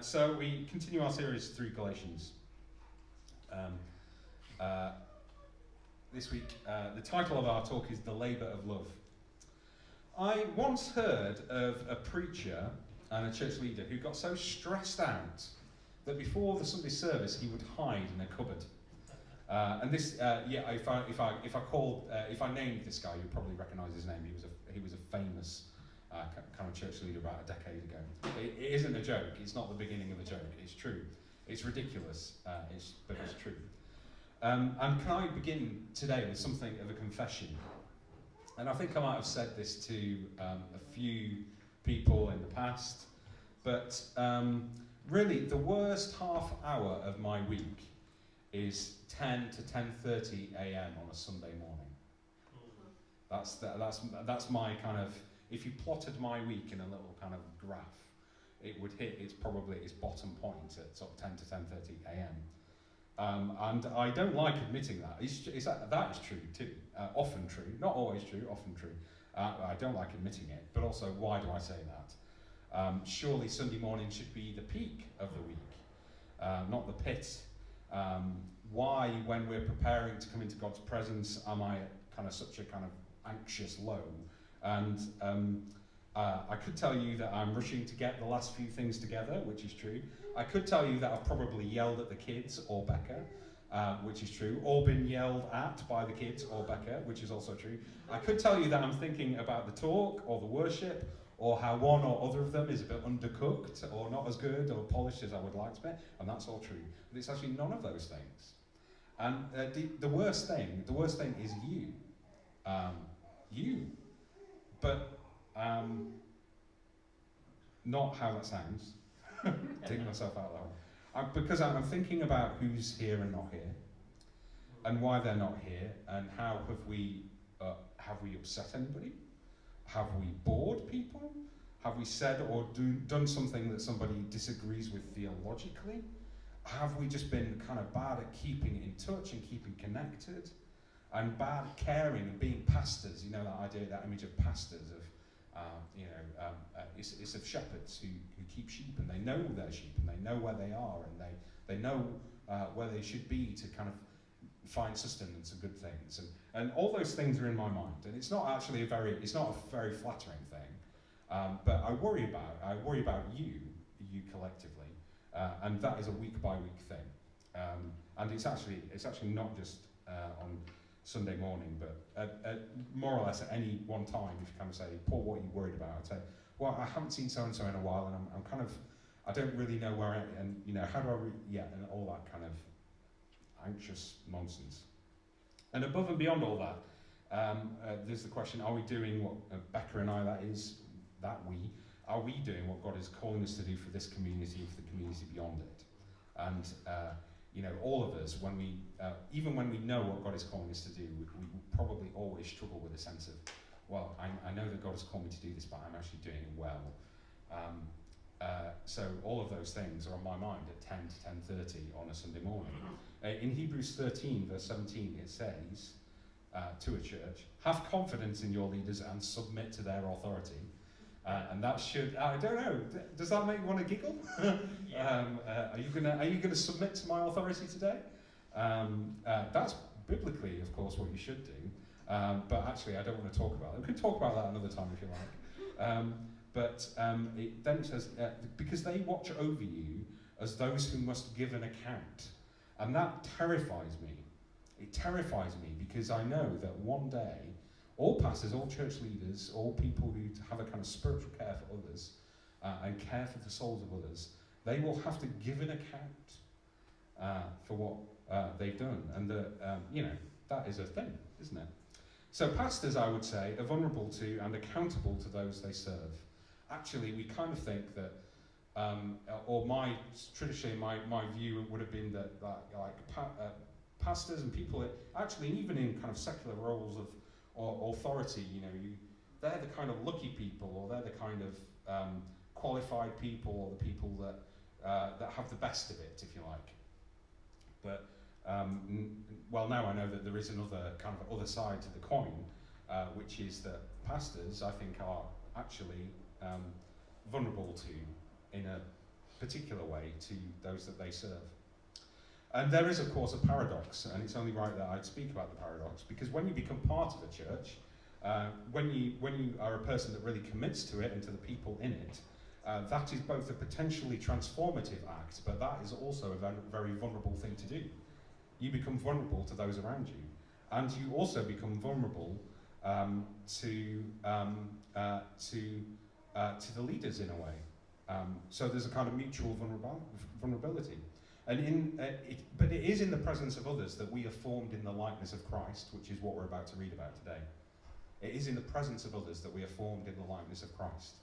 So we continue our series through Galatians. This week, the title of our talk is The Labour of Love. I once heard of a preacher and a church leader who got so stressed out that before the Sunday service he would hide in a cupboard. If I named this guy, you'd probably recognise his name. He was a famous kind of church leader about a decade ago. It isn't a joke. It's not the beginning of a joke. It's true. It's ridiculous, but it's true. And can I begin today with something of a confession? And I think I might have said this to a few people in the past, but really the worst half hour of my week is 10 to 10:30 a.m. on a Sunday morning. That's my kind of. If you plotted my week in a little kind of graph, it would hit its bottom point at sort of 10 to 10:30 a.m. And I don't like admitting that. That is true too. Often true. Not always true, often true. I don't like admitting it, but also why do I say that? Surely Sunday morning should be the peak of the week, not the pit. Why, when we're preparing to come into God's presence, am I kind of such a kind of anxious low? And I could tell you that I'm rushing to get the last few things together, which is true. I could tell you that I've probably yelled at the kids or Becca, which is true, or been yelled at by the kids or Becca, which is also true. I could tell you that I'm thinking about the talk or the worship, or how one or other of them is a bit undercooked or not as good or polished as I would like to be, and that's all true. But it's actually none of those things. And the worst thing is you. You. But not how that sounds. Take myself out loud. Because I'm thinking about who's here and not here, and why they're not here, and how have we upset anybody? Have we bored people? Have we said or done something that somebody disagrees with theologically? Have we just been kind of bad at keeping in touch and keeping connected? And bad at caring and being pastors, you know, that image of pastors, it's of shepherds who keep sheep, and they know their sheep, and they know where they are, and they know where they should be to kind of find sustenance and good things, and all those things are in my mind, and it's not actually a very flattering thing, but I worry about you collectively, and that is a week by week thing, and it's actually not just on Sunday morning, but at more or less at any one time, if you kind of say, Paul, what are you worried about? I'd say, well, I haven't seen so-and-so in a while, and I'm kind of, I don't really know where and you know, how do I, and all that kind of anxious nonsense. And above and beyond all that, there's the question, are we doing what Becca and I, are we doing what God is calling us to do for this community, for the community beyond it? And you know, all of us, when we, even when we know what God is calling us to do, we probably always struggle with a sense of, well, I know that God has called me to do this, but I'm actually doing it well. So all of those things are on my mind at 10 to 10:30 on a Sunday morning. In Hebrews 13, verse 17, it says to a church, have confidence in your leaders and submit to their authority. And that should, I don't know, does that make you want to giggle? Are you gonna submit to my authority today? That's biblically, of course, what you should do. But actually, I don't want to talk about it. We can talk about that another time if you like. Then it says, because they watch over you as those who must give an account. And that terrifies me. It terrifies me because I know that one day, all pastors, all church leaders, all people who have a kind of spiritual care for others and care for the souls of others, they will have to give an account for what they've done. And that is a thing, isn't it? So pastors, I would say, are vulnerable to and accountable to those they serve. Actually, we kind of think that, traditionally my view would have been that pastors and people, actually even in kind of secular roles of or authority, you know, they're the kind of lucky people, or they're the kind of qualified people, or the people that have the best of it, if you like. But now I know that there is another kind of other side to the coin, which is that pastors, I think, are actually vulnerable to in a particular way to those that they serve. And there is, of course, a paradox, and it's only right that I'd speak about the paradox, because when you become part of a church, when you are a person that really commits to it and to the people in it, that is both a potentially transformative act, but that is also a very vulnerable thing to do. You become vulnerable to those around you, and you also become vulnerable to the leaders in a way. So there's a kind of mutual vulnerability. And but it is in the presence of others that we are formed in the likeness of Christ, which is what we're about to read about today. It is in the presence of others that we are formed in the likeness of Christ.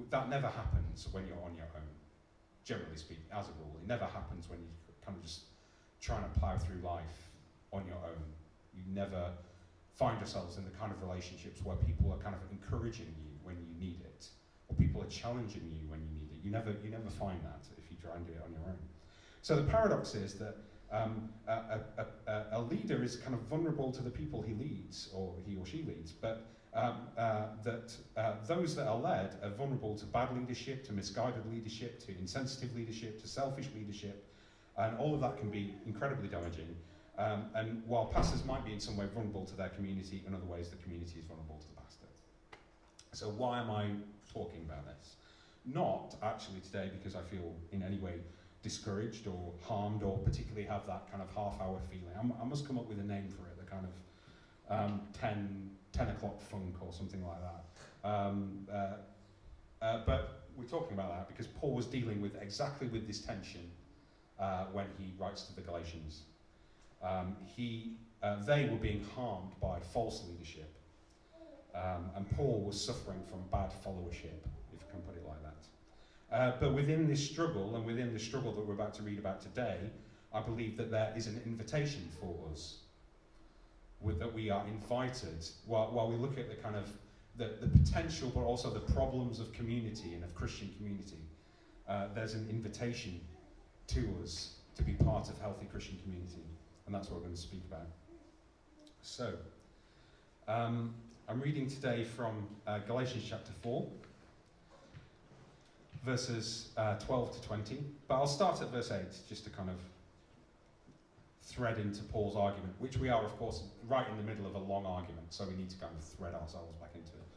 That never happens when you're on your own, generally speaking, as a rule. It never happens when you're kind of just trying to plough through life on your own. You never find yourselves in the kind of relationships where people are kind of encouraging you when you need it, or people are challenging you when you need it. You never find that if you try and do it on your own. So the paradox is that a leader is kind of vulnerable to the people he leads, or he or she leads, but those that are led are vulnerable to bad leadership, to misguided leadership, to insensitive leadership, to selfish leadership, and all of that can be incredibly damaging. And while pastors might be in some way vulnerable to their community, in other ways the community is vulnerable to the pastor. So why am I talking about this? Not actually today because I feel in any way discouraged or harmed, or particularly have that kind of half-hour feeling. I must come up with a name for it, the kind of 10 o'clock funk or something like that. But we're talking about that because Paul was dealing with exactly with this tension when he writes to the Galatians. They were being harmed by false leadership, and Paul was suffering from bad followership, if you can put it like that. But within this struggle, and within the struggle that we're about to read about today, I believe that there is an invitation for us, that we are invited, while we look at the kind of the potential, but also the problems of community and of Christian community. There's an invitation to us to be part of healthy Christian community, and that's what we're going to speak about. So, I'm reading today from Galatians chapter 4. Verses 12 to 20, but I'll start at verse 8 just to kind of thread into Paul's argument, which we are, of course, right in the middle of a long argument, so we need to kind of thread ourselves back into it.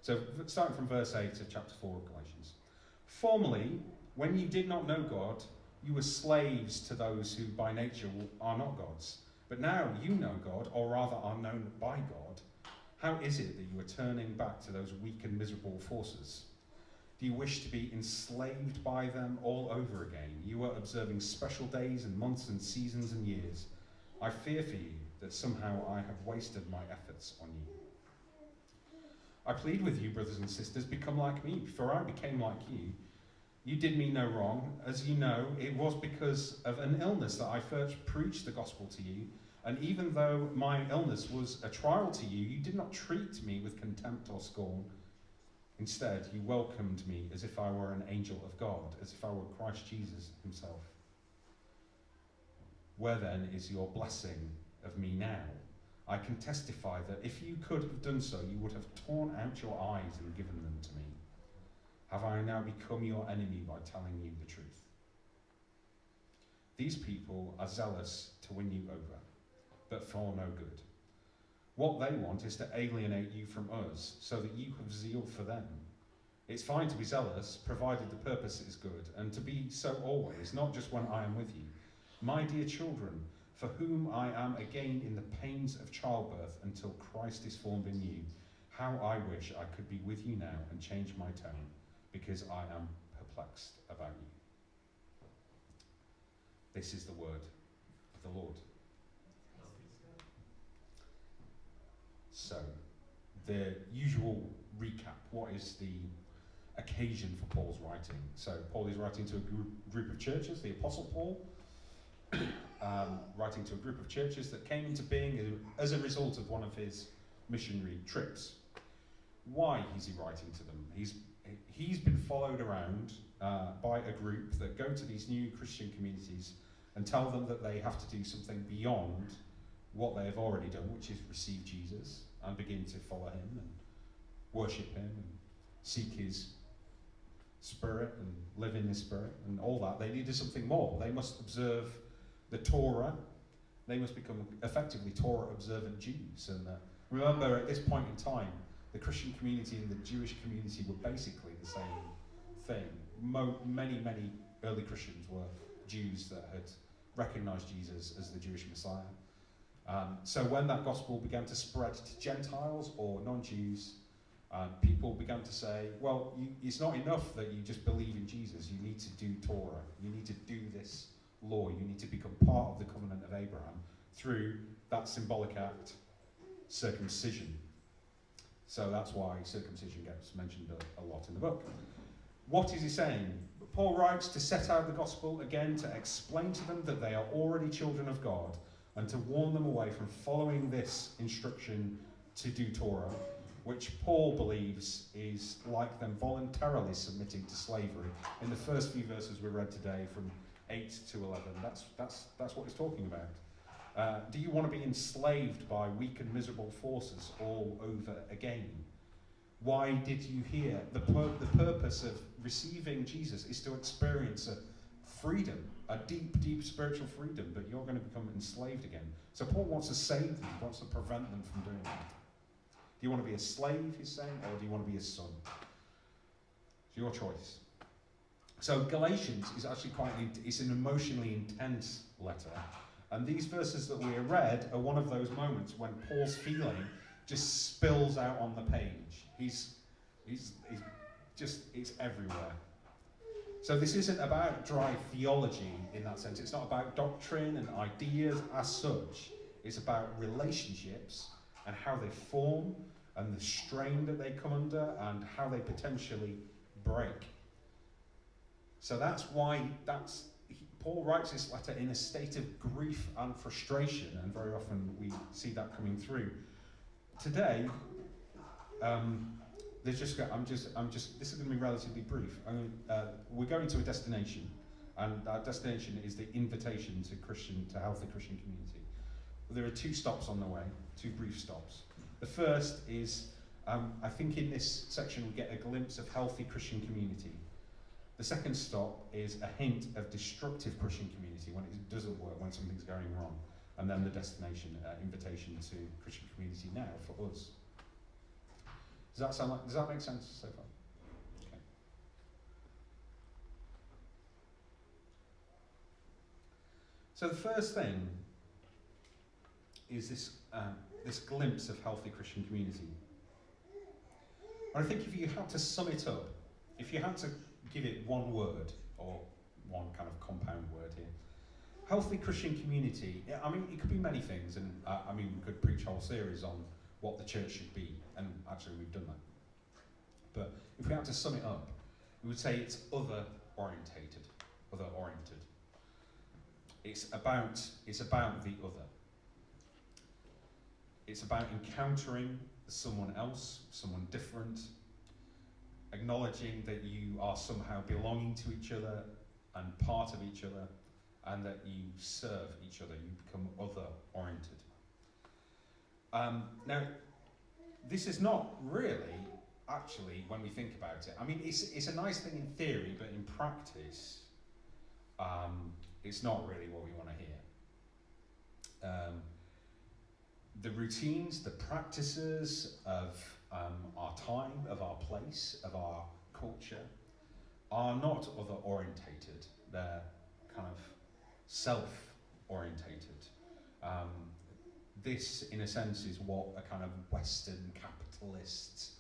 So, starting from verse 8 to chapter 4 of Galatians. Formerly, when you did not know God, you were slaves to those who by nature are not gods. But now you know God, or rather are known by God. How is it that you are turning back to those weak and miserable forces? Do you wish to be enslaved by them all over again? You are observing special days and months and seasons and years. I fear for you that somehow I have wasted my efforts on you. I plead with you, brothers and sisters, become like me, for I became like you. You did me no wrong. As you know, it was because of an illness that I first preached the gospel to you, and even though my illness was a trial to you, you did not treat me with contempt or scorn. Instead, you welcomed me as if I were an angel of God, as if I were Christ Jesus himself. Where then is your blessing of me now? I can testify that if you could have done so, you would have torn out your eyes and given them to me. Have I now become your enemy by telling you the truth? These people are zealous to win you over, but for no good. What they want is to alienate you from us, so that you have zeal for them. It's fine to be zealous, provided the purpose is good, and to be so always, not just when I am with you. My dear children, for whom I am again in the pains of childbirth until Christ is formed in you, how I wish I could be with you now and change my tone, because I am perplexed about you. This is the word of the Lord. So, the usual recap. What is the occasion for Paul's writing? So, Paul is writing to a group of churches, the Apostle Paul, writing to a group of churches that came into being as a result of one of his missionary trips. Why is he writing to them? He's been followed around by a group that go to these new Christian communities and tell them that they have to do something beyond what they have already done, which is receive Jesus and begin to follow him and worship him and seek his Spirit and live in the Spirit and all that. They needed something more. They must observe the Torah. They must become effectively Torah observant Jews. And remember, at this point in time, the Christian community and the Jewish community were basically the same thing. Many early Christians were Jews that had recognized Jesus as the Jewish Messiah. So when that gospel began to spread to Gentiles or non-Jews, people began to say, well, it's not enough that you just believe in Jesus. You need to do Torah. You need to do this law. You need to become part of the covenant of Abraham through that symbolic act, circumcision. So that's why circumcision gets mentioned a lot in the book. What is he saying? Paul writes to set out the gospel again, to explain to them that they are already children of God, and to warn them away from following this instruction to do Torah, which Paul believes is like them voluntarily submitting to slavery. In the first few verses we read today, from 8 to 11, that's what he's talking about. Do you want to be enslaved by weak and miserable forces all over again? Why did you hear? The purpose of receiving Jesus is to experience a freedom, a deep spiritual freedom, but you're going to become enslaved again. So Paul wants to save them, he wants to prevent them from doing that. Do you want to be a slave, he's saying, or do you want to be a son? It's your choice. So Galatians is actually it's an emotionally intense letter. And these verses that we read are one of those moments when Paul's feeling just spills out on the page. It's everywhere. So this isn't about dry theology in that sense. It's not about doctrine and ideas as such. It's about relationships and how they form and the strain that they come under and how they potentially break. So that's why Paul writes this letter in a state of grief and frustration, and very often we see that coming through. Today, this is going to be relatively brief. We're going to a destination, and that destination is the invitation to healthy Christian community. There are 2 stops on the way, 2 brief stops. The first is, I think in this section we get a glimpse of healthy Christian community. The second stop is a hint of destructive Christian community when it doesn't work, when something's going wrong. And then the destination, invitation to Christian community now for us. Does that make sense so far? Okay. So the first thing is this glimpse of healthy Christian community. And I think if you had to sum it up, if you had to give it one word, or one kind of compound word here, healthy Christian community, I mean, it could be many things, and we could preach a whole series on what the church should be, and actually we've done that. But if we had to sum it up, we would say it's other-oriented. It's about the other. It's about encountering someone else, someone different, acknowledging that you are somehow belonging to each other and part of each other, and that you serve each other. You become other-oriented. Now, this is not really, actually, when we think about it, I mean, it's a nice thing in theory, but in practice, it's not really what we want to hear. The routines, the practices of our time, of our place, of our culture, are not other-orientated. They're kind of self-orientated. This, in a sense, is what a kind of Western capitalist,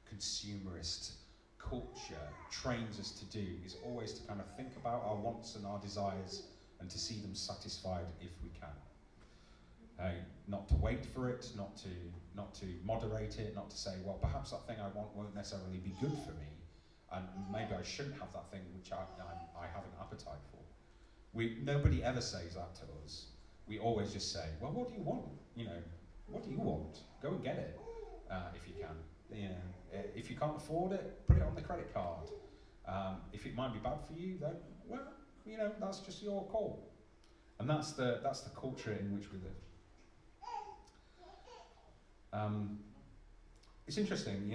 consumerist culture trains us to do, is always to kind of think about our wants and our desires and to see them satisfied if we can. Not to wait for it, not to moderate it, not to say, well, perhaps that thing I want won't necessarily be good for me, and maybe I shouldn't have that thing which I have an appetite for. Nobody ever says that to us. We always just say, well, what do you want? What do you want? Go and get it, if you can. If you can't afford it, put it on the credit card. If it might be bad for you, then, well, that's just your call. And that's the culture in which we live. it's interesting,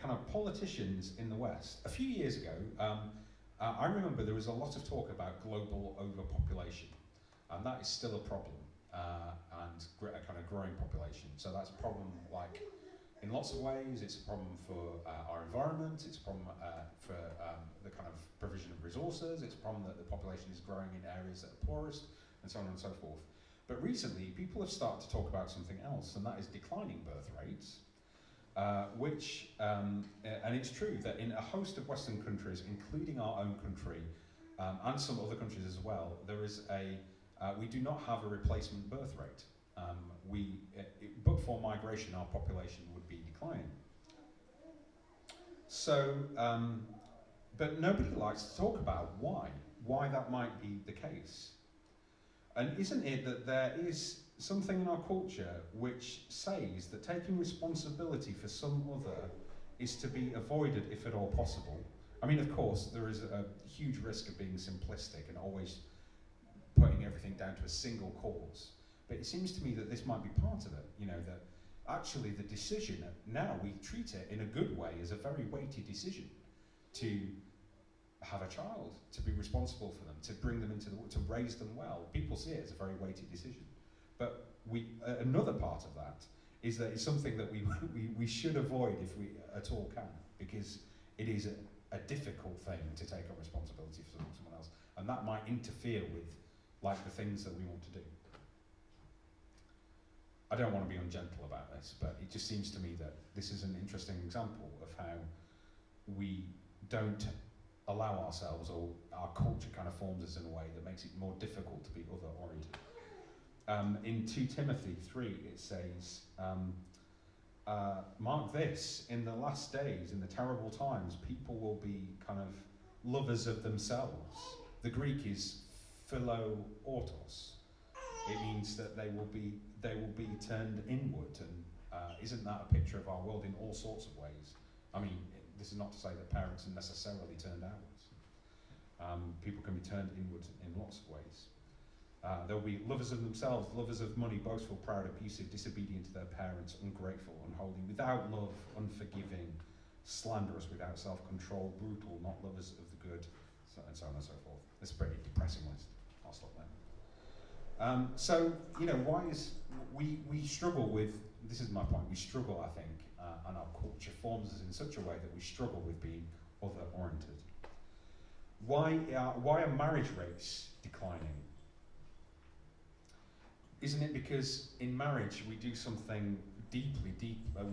kind of politicians in the West. A few years ago, I remember there was a lot of talk about global overpopulation, and that is still a problem, and a kind of growing population. So that's a problem, like, in lots of ways. It's a problem for our environment, it's a problem for the kind of provision of resources, it's a problem that the population is growing in areas that are poorest, and so on and so forth. But recently, people have started to talk about something else, and that is declining birth rates, and it's true that in a host of Western countries, including our own country, and some other countries as well, there is we do not have a replacement birth rate. But for migration, our population would be declining. So, but nobody likes to talk about why that might be the case. And isn't it that there is something in our culture which says that taking responsibility for some other is to be avoided if at all possible? I mean, of course, there is a huge risk of being simplistic and always putting everything down to a single cause. But it seems to me that this might be part of it, that actually the decision, now we treat it in a good way as a very weighty decision to have a child, to be responsible for them, to bring them into to raise them well. People see it as a very weighty decision. But another part of that is that it's something that we should avoid if we at all can, because it is a difficult thing to take on responsibility for someone else, and that might interfere with the things that we want to do. I don't want to be ungentle about this, but it just seems to me that this is an interesting example of how we don't allow ourselves, or our culture kind of forms us in a way that makes it more difficult to be other-oriented. In 2 Timothy 3, it says, mark this, in the last days, in the terrible times, people will be kind of lovers of themselves. The Greek is philo-autos. It means that they will be turned inward, and isn't that a picture of our world in all sorts of ways? I mean, this is not to say that parents are necessarily turned outwards. People can be turned inward in lots of ways. They'll be lovers of themselves, lovers of money, boastful, proud, abusive, disobedient to their parents, ungrateful, unholy, without love, unforgiving, slanderous, without self-control, brutal, not lovers of the good, and so on and so forth. It's a pretty depressing list. I'll stop there. So, why is we struggle with, this is my point, we struggle, I think, and our culture forms us in such a way that we struggle with being other-oriented. Why are marriage rates declining? Isn't it because in marriage we do something we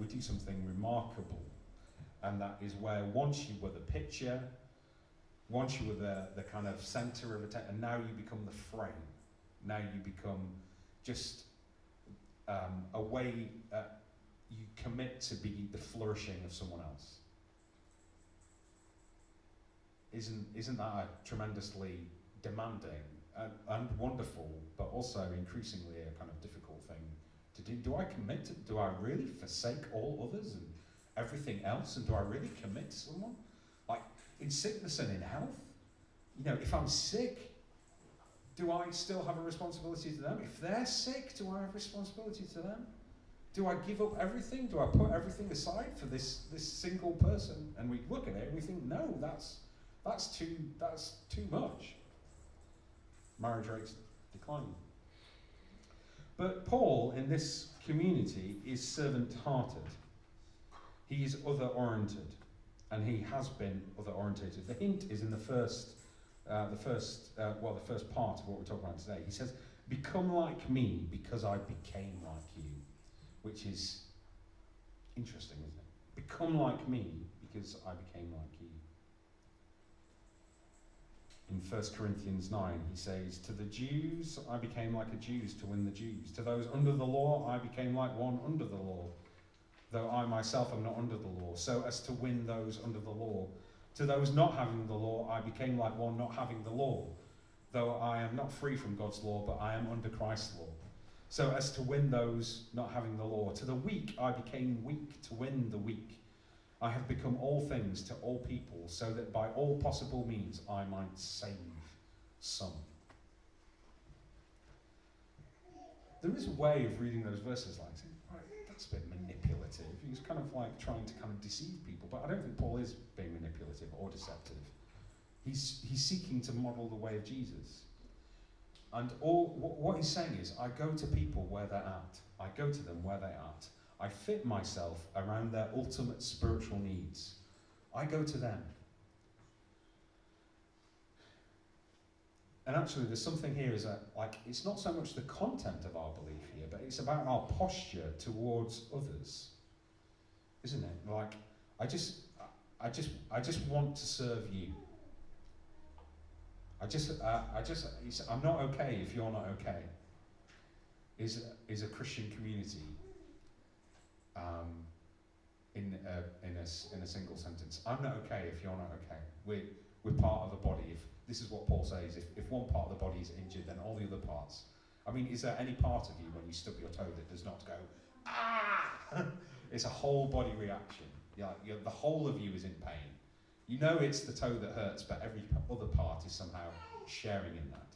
do something remarkable, and that is where once you were the picture, once you were the kind of centre of attention, and now you become the frame. Now you become just a way you commit to be the flourishing of someone else. Isn't that a tremendously demanding and wonderful, but also increasingly a kind of difficult thing to do? Do I commit do I really forsake all others and everything else, and do I really commit to someone? Like, in sickness and in health, if I'm sick, do I still have a responsibility to them? If they're sick, do I have responsibility to them? Do I give up everything? Do I put everything aside for this single person? And we look at it and we think, no, that's too much. Marriage rates declining. But Paul, in this community, is servant-hearted. He is other-oriented, and he has been other-orientated. The hint is in the first part of what we're talking about today. He says, "Become like me, because I became like you," which is interesting, isn't it? Become like me, because I became like you. In 1 Corinthians 9, he says, "To the Jews I became like a Jew to win the Jews. To those under the law I became like one under the law, though I myself am not under the law, so as to win those under the law. To those not having the law I became like one not having the law, though I am not free from God's law, but I am under Christ's law, so as to win those not having the law. To the weak I became weak to win the weak. I have become all things to all people, so that by all possible means I might save some." There is a way of reading those verses like, right, that's a bit manipulative. manipulative. He's kind of like trying to kind of deceive people, but I don't think Paul is being manipulative or deceptive. He's seeking to model the way of Jesus. And what he's saying is, I go to people where they're at. I go to them where they're at. I fit myself around their ultimate spiritual needs. I go to them. And actually, there's something here is that, like, it's not so much the content of our belief here, but it's about our posture towards others, isn't it? Like, I just want to serve you. I'm not okay if you're not okay. Is a Christian community in a single sentence? I'm not okay if you're not okay. We're part of a body. If this is what Paul says, if one part of the body is injured, then all the other parts. I mean, is there any part of you when you stub your toe that does not go, ah? It's a whole body reaction. The whole of you is in pain. You know it's the toe that hurts, but every other part is somehow sharing in that.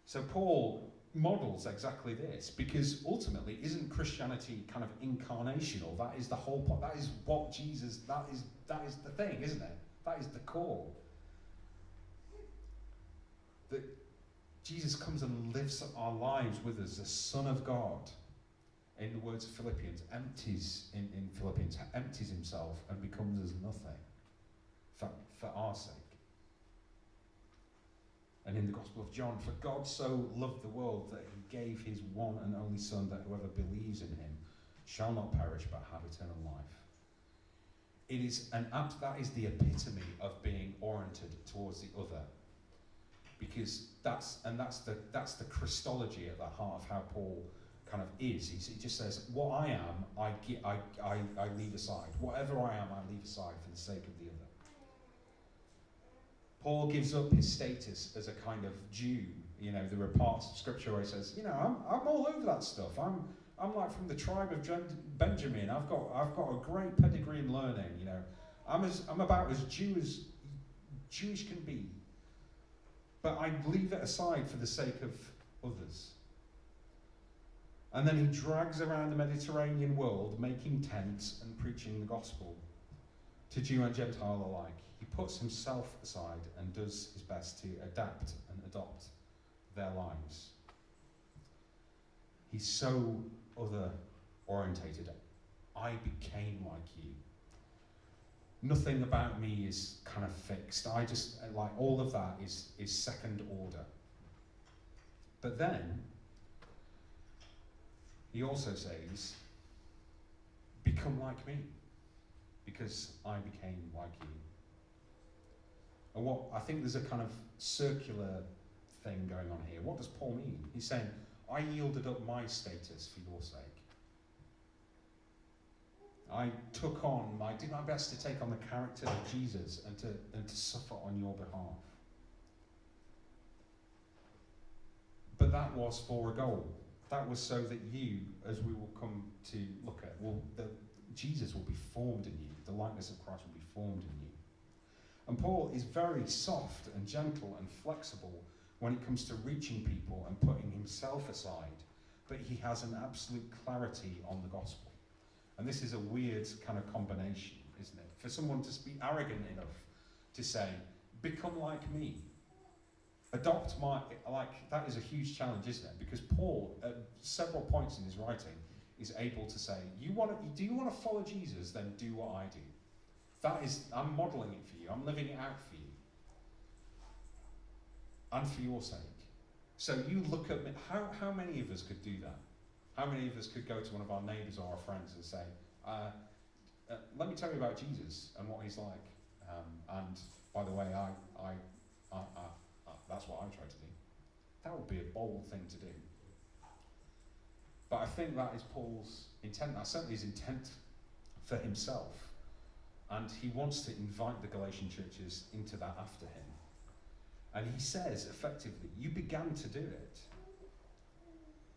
So Paul models exactly this, because ultimately, isn't Christianity kind of incarnational? That is the whole point. That is what Jesus, that is the thing, isn't it? That is the core. That Jesus comes and lives our lives with us, the Son of God. In the words of Philippians, empties himself and becomes as nothing for our sake. And in the Gospel of John, for God so loved the world that he gave his one and only Son, that whoever believes in him shall not perish but have eternal life. It is that is the epitome of being oriented towards the other, because that's the Christology at the heart of how Paul kind of is. He just says, what I am, I leave aside. Whatever I am, I leave aside for the sake of the other. Paul gives up his status as a kind of Jew. You know, there are parts of Scripture where he says, you know, I'm all over that stuff. I'm like from the tribe of Benjamin. I've got a great pedigree in learning. You know, I'm about as Jewish can be. But I leave it aside for the sake of others. And then he drags around the Mediterranean world, making tents and preaching the gospel to Jew and Gentile alike. He puts himself aside and does his best to adapt and adopt their lives. He's so other-orientated. I became like you. Nothing about me is kind of fixed. I just, like, all of that is second order. But then, he also says, become like me, because I became like you. And what I think there's a kind of circular thing going on here. What does Paul mean? He's saying, I yielded up my status for your sake. I did my best to take on the character of Jesus and to suffer on your behalf. But that was for a goal. That was so that you, as we will come to look at, Jesus will be formed in you. The likeness of Christ will be formed in you. And Paul is very soft and gentle and flexible when it comes to reaching people and putting himself aside. But he has an absolute clarity on the gospel. And this is a weird kind of combination, isn't it? For someone to be arrogant enough to say, become like me. Adopt that is a huge challenge, isn't it? Because Paul, at several points in his writing, is able to say, do you want to follow Jesus? Then do what I do. I'm modelling it for you. I'm living it out for you. And for your sake. So you look at me. How many of us could do that? How many of us could go to one of our neighbours or our friends and say, let me tell you about Jesus and what he's like. And by the way, that's what I try to do. That would be a bold thing to do. But I think that is Paul's intent. That's certainly his intent for himself. And he wants to invite the Galatian churches into that after him. And he says, effectively, you began to do it.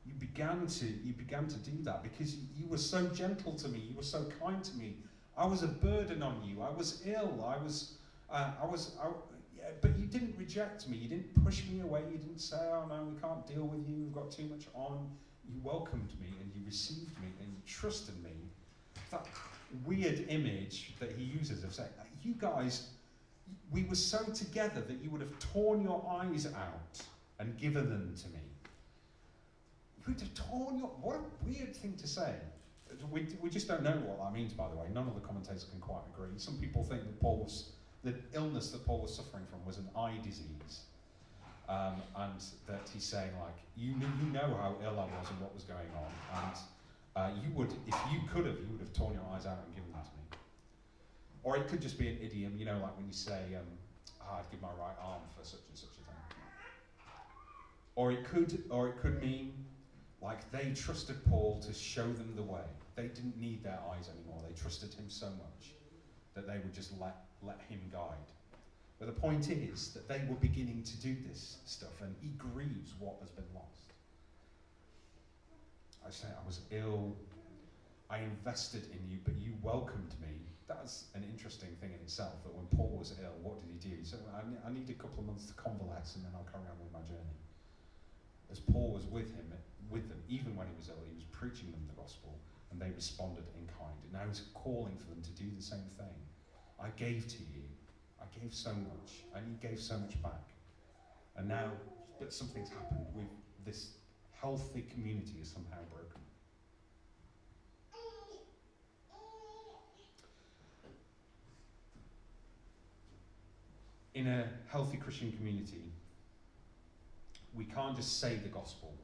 You began to do that because you were so gentle to me. You were so kind to me. I was a burden on you. I was ill. But you didn't reject me. You didn't push me away. You didn't say, oh no, we can't deal with you. We've got too much on. you welcomed me and you received me and you trusted me. That weird image that he uses of saying, you guys, we were so together that you would have torn your eyes out and given them to me. You would have torn your... What a weird thing to say. We just don't know what that means, by the way. None of the commentators can quite agree. Some people think that the illness that Paul was suffering from was an eye disease. And that he's saying, like, you know how ill I was and what was going on, and you would, if you could have, you would have torn your eyes out and given them to me. Or it could just be an idiom, you know, like when you say, I'd give my right arm for such and such a thing. Or it could mean, like, they trusted Paul to show them the way. They didn't need their eyes anymore. They trusted him so much that they would just let him guide. But the point is that they were beginning to do this stuff, and he grieves what has been lost. I say, I was ill, I invested in you, but you welcomed me. That's an interesting thing in itself, that when Paul was ill, what did he do? He said, I need a couple of months to convalesce and then I'll carry on with my journey. As Paul was with them, even when he was ill, he was preaching them the gospel, and they responded in kind. And now he's calling for them to do the same thing. I gave to you. I gave so much, and you gave so much back. And now, but something's happened with this healthy community is somehow broken. In a healthy Christian community, we can't just say the gospel.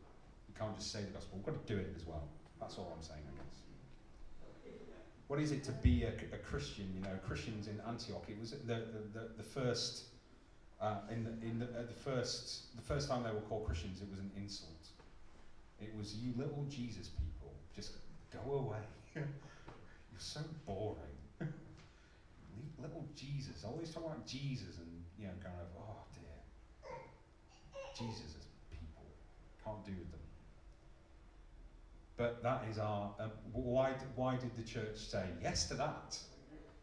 We can't just say the gospel. We've got to do it as well. That's all I'm saying, I guess. What is it to be a Christian? You know, Christians in Antioch. It was the first the first time they were called Christians. It was an insult. It was, you little Jesus people, just go away. You're so boring. Little Jesus. Always talk about Jesus and, you know, kind of, oh dear. Jesus as people. Can't do with them. But that is our... why did the church say yes to that?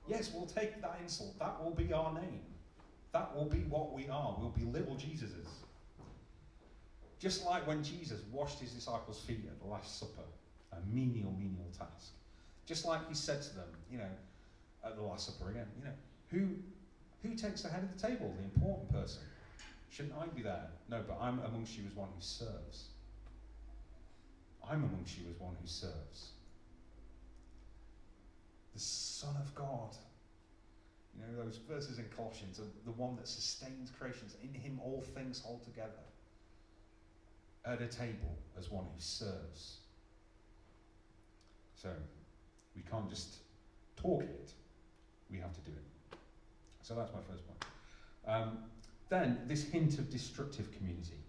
Yes, we'll take that insult. That will be our name. That will be what we are. We'll be little Jesuses. Just like when Jesus washed his disciples' feet at the Last Supper, a menial task. Just like he said to them, you know, at the Last Supper again, you know, who takes the head of the table, the important person? Shouldn't I be there? No, but I'm amongst you as one who serves. I'm amongst you as one who serves. The Son of God. You know, those verses in Colossians, the one that sustains creations. In him all things hold together. At a table as one who serves. So, we can't just talk it. We have to do it. So that's my first point. Then, this hint of destructive community.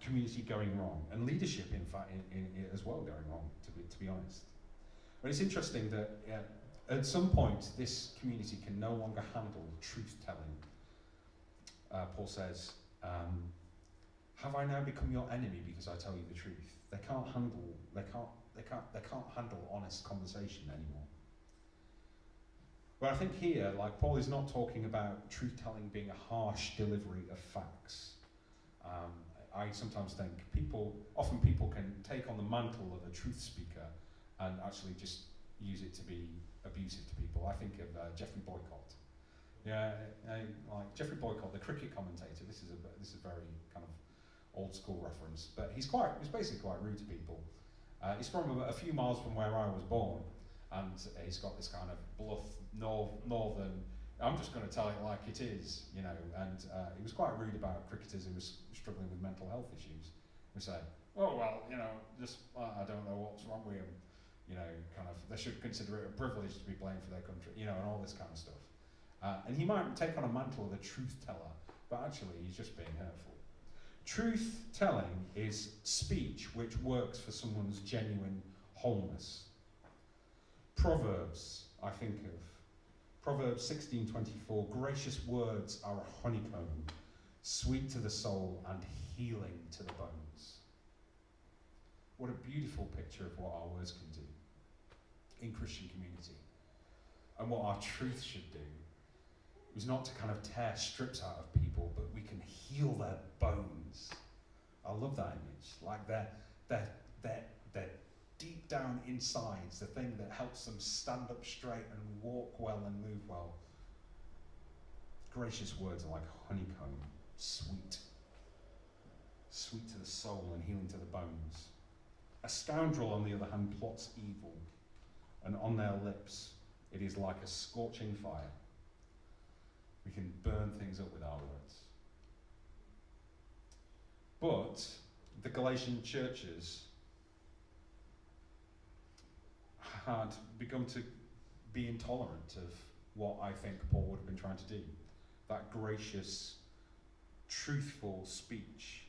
Community going wrong, and leadership, in fact, in as well going wrong, to be honest. But it's interesting that at some point this community can no longer handle truth-telling. Paul says, "Have I now become your enemy because I tell you the truth?" They can't handle honest conversation anymore. But I think here, like, Paul is not talking about truth-telling being a harsh delivery of facts. I sometimes think often people can take on the mantle of a truth speaker and actually just use it to be abusive to people. I think of Geoffrey Boycott. Yeah, like Geoffrey Boycott, the cricket commentator. This is a very kind of old school reference, but he's basically quite rude to people. He's from a few miles from where I was born, and he's got this kind of bluff northern. I'm just going to tell it like it is, you know. And he was quite rude about cricketers who was struggling with mental health issues. We say, oh well, you know, just I don't know what's wrong with him, you know, kind of. They should consider it a privilege to be playing for their country, you know, and all this kind of stuff. And he might take on a mantle of a truth teller, but actually he's just being hurtful. Truth telling is speech which works for someone's genuine wholeness. Proverbs, I think of. Proverbs 16:24, gracious words are a honeycomb, sweet to the soul and healing to the bones. What a beautiful picture of what our words can do in Christian community. And what our truth should do is not to kind of tear strips out of people, but we can heal their bones. I love that image. Like Their deep down insides, the thing that helps them stand up straight and walk well and move well. Gracious words are like honeycomb, sweet. Sweet to the soul and healing to the bones. A scoundrel, on the other hand, plots evil, and on their lips it is like a scorching fire. We can burn things up with our words. But the Galatian churches had begun to be intolerant of what I think Paul would have been trying to do. That gracious, truthful speech,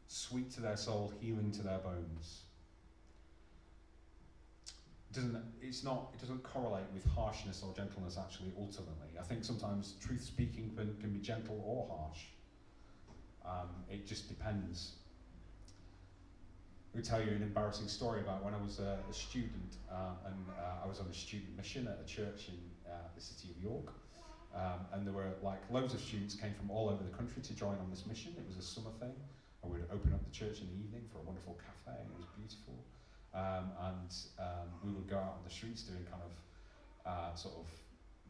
sweet to their soul, healing to their bones. It doesn't correlate with harshness or gentleness, actually, ultimately. I think sometimes truth speaking can be gentle or harsh. It just depends. I'll tell you an embarrassing story about when I was a student, and I was on a student mission at a church in the city of York. And there were loads of students came from all over the country to join on this mission. It was a summer thing. I would open up the church in the evening for a wonderful cafe, and it was beautiful. We would go out on the streets doing kind of sort of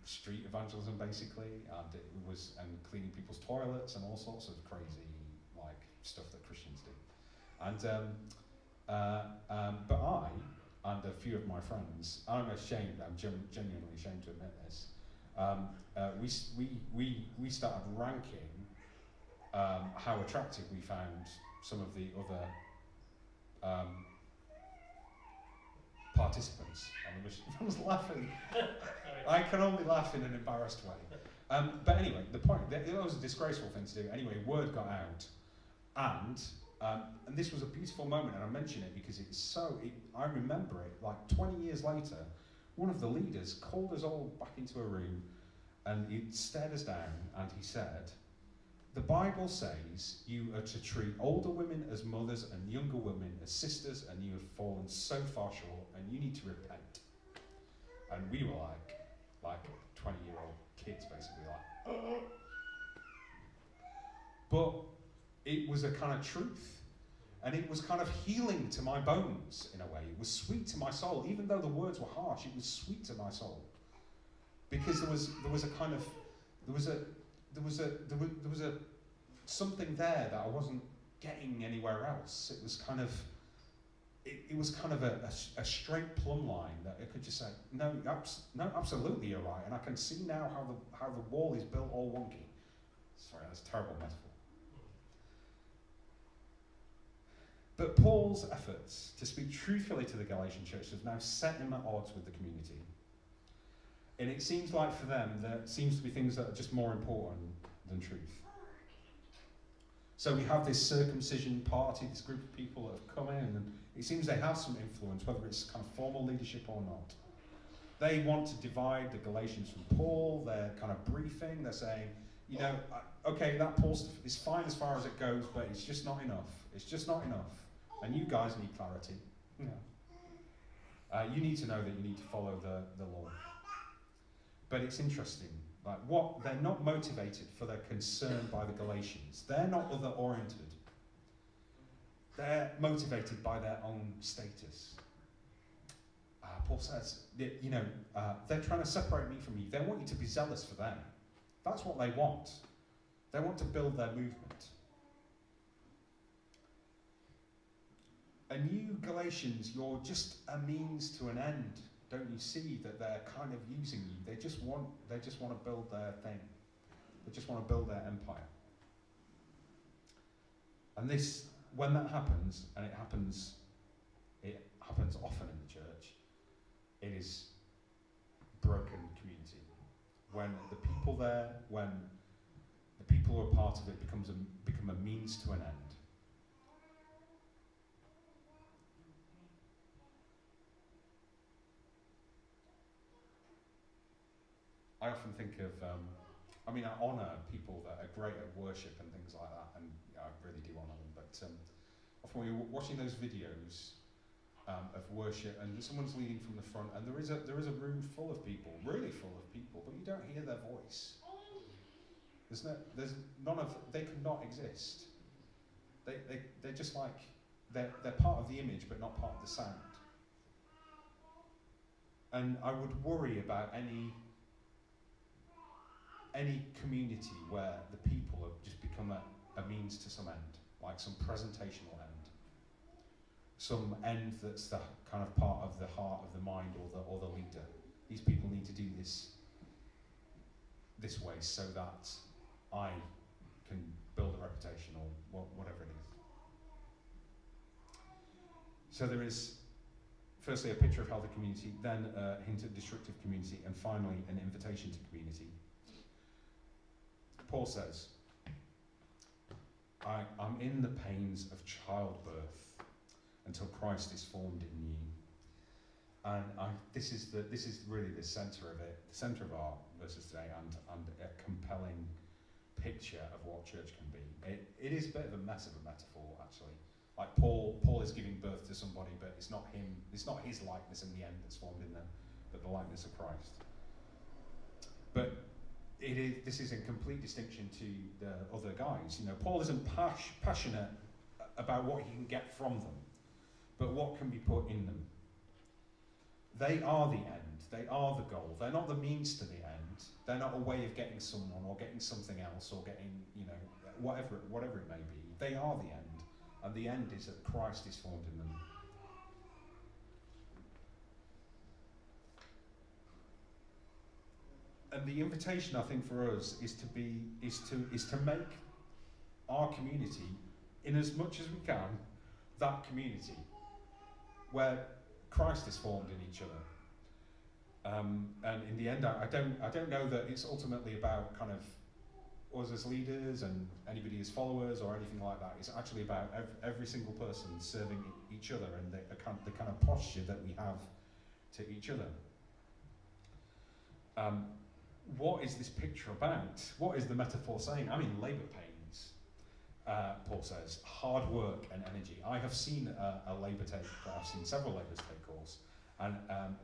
street evangelism, basically, and cleaning people's toilets and all sorts of crazy stuff that Christians do. But I and a few of my friends, I'm genuinely ashamed to admit this. We started ranking how attractive we found some of the other participants on the mission. I was laughing. I can only laugh in an embarrassed way. But anyway, the point, it was a disgraceful thing to do. Anyway, word got out, and this was a beautiful moment, and I mention it because I remember it, 20 years later, one of the leaders called us all back into a room, and he stared us down, and he said, "The Bible says you are to treat older women as mothers and younger women as sisters, and you have fallen so far short, and you need to repent." And we were like 20-year-old kids, basically, But it was a kind of truth, and it was kind of healing to my bones in a way. It was sweet to my soul, even though the words were harsh. It was sweet to my soul, because there was something there that I wasn't getting anywhere else. It was kind of a straight plumb line that I could just say, no, absolutely you're right, and I can see now how the wall is built all wonky. Sorry, that's a terrible metaphor. But Paul's efforts to speak truthfully to the Galatian church have now set him at odds with the community. And it seems like for them, there seems to be things that are just more important than truth. So we have this circumcision party, this group of people that have come in, and it seems they have some influence, whether it's kind of formal leadership or not. They want to divide the Galatians from Paul. They're kind of briefing. They're saying, okay, that Paul stuff is fine as far as it goes, but it's just not enough. It's just not enough. And you guys need clarity. You need to know that you need to follow the law. But it's interesting. They're not motivated for their concern by the Galatians. They're not other-oriented. They're motivated by their own status. Paul says, they're trying to separate me from you. They want you to be zealous for them. That's what they want. They want to build their movement. And you Galatians, you're just a means to an end. Don't you see that they're kind of using you? They just want to build their thing. They just want to build their empire. And when that happens, and it happens often in the church, it is broken community. When the people who are part of it become a means to an end. I often think of, I honour people that are great at worship and things like that, and I really do honour them, but often when you're watching those videos of worship, and someone's leading from the front, and there is a room full of people, really full of people, but you don't hear their voice. They could not exist. They're just they're part of the image but not part of the sound. And I would worry about any community where the people have just become a means to some end, like some presentational end, some end that's the kind of part of the heart of the mind or the leader. These people need to do this way so that I can build a reputation or whatever it is. So there is firstly a picture of healthy community, then a hint at destructive community, and finally an invitation to community. Paul says, I'm in the pains of childbirth until Christ is formed in you. And this is really the centre of it, the centre of our verses today, and a compelling picture of what church can be. It is a bit of a mess of a metaphor, actually. Like Paul is giving birth to somebody, but it's not him. It's not his likeness in the end that's formed in them, but the likeness of Christ. But this is in complete distinction to the other guys. You know, Paul isn't passionate about what he can get from them, but what can be put in them. They are the end. They are the goal. They're not the means to the end. They're not a way of getting someone or getting something else or getting, whatever it may be. They are the end. And the end is that Christ is formed in them. And the invitation, I think, for us is to make our community, in as much as we can, that community where Christ is formed in each other. And in the end, I don't know that it's ultimately about kind of us as leaders and anybody as followers or anything like that. It's actually about every single person serving each other and the kind of posture that we have to each other. What is this picture about? What is the metaphor saying? I mean, labour pains, Paul says, hard work and energy. I have seen a labour take, I've seen several labours take course, and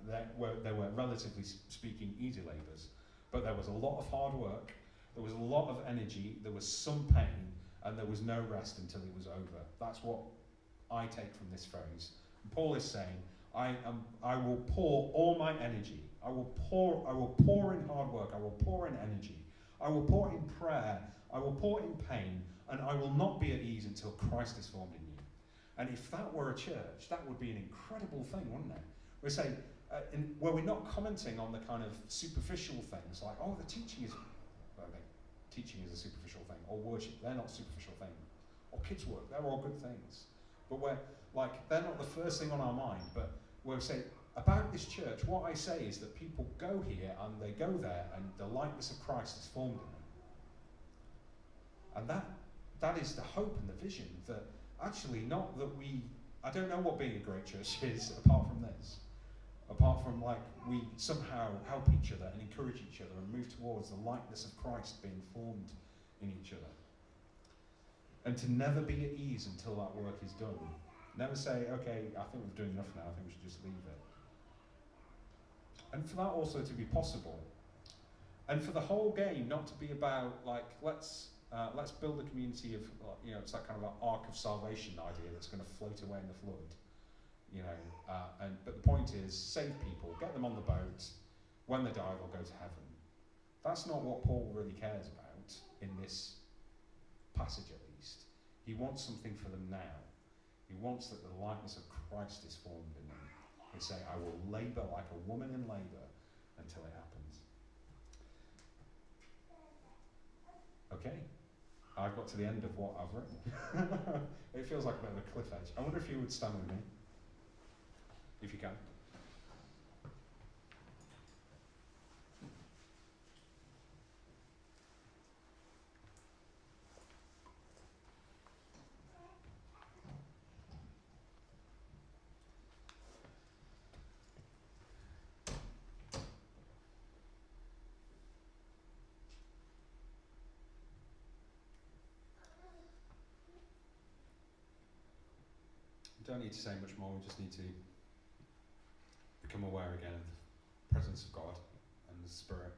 they were relatively speaking easy labours, but there was a lot of hard work, there was a lot of energy, there was some pain, and there was no rest until it was over. That's what I take from this phrase. And Paul is saying, I will pour all my energy, I will pour in hard work, I will pour in energy, I will pour in prayer, I will pour in pain, and I will not be at ease until Christ is formed in you. And if that were a church, that would be an incredible thing, wouldn't it? We say, where we're not commenting on the kind of superficial things, like, oh, the teaching is a superficial thing, or worship, they're not superficial things, or kids work, they're all good things. But they're not the first thing on our mind, but we'll say, about this church, what I say is that people go here and they go there and the likeness of Christ is formed in them. And that is the hope and the vision, that actually not that I don't know what being a great church is apart from this. Apart from we somehow help each other and encourage each other and move towards the likeness of Christ being formed in each other. And to never be at ease until that work is done. Never say, okay, I think we've done enough now, I think we should just leave it. And for that also to be possible. And for the whole game not to be about let's build a community of, it's that kind of ark of salvation idea that's going to float away in the flood. But the point is, save people, get them on the boat. When they die, they'll go to heaven. That's not what Paul really cares about in this passage, at least. He wants something for them now. He wants that the likeness of Christ is formed in them. He say, I will labour like a woman in labour until it happens. Okay, I've got to the end of what I've written. It feels like a bit of a cliff edge. I wonder if you would stand with me. If you can. We don't need to say much more, we just need to become aware again of the presence of God and the Spirit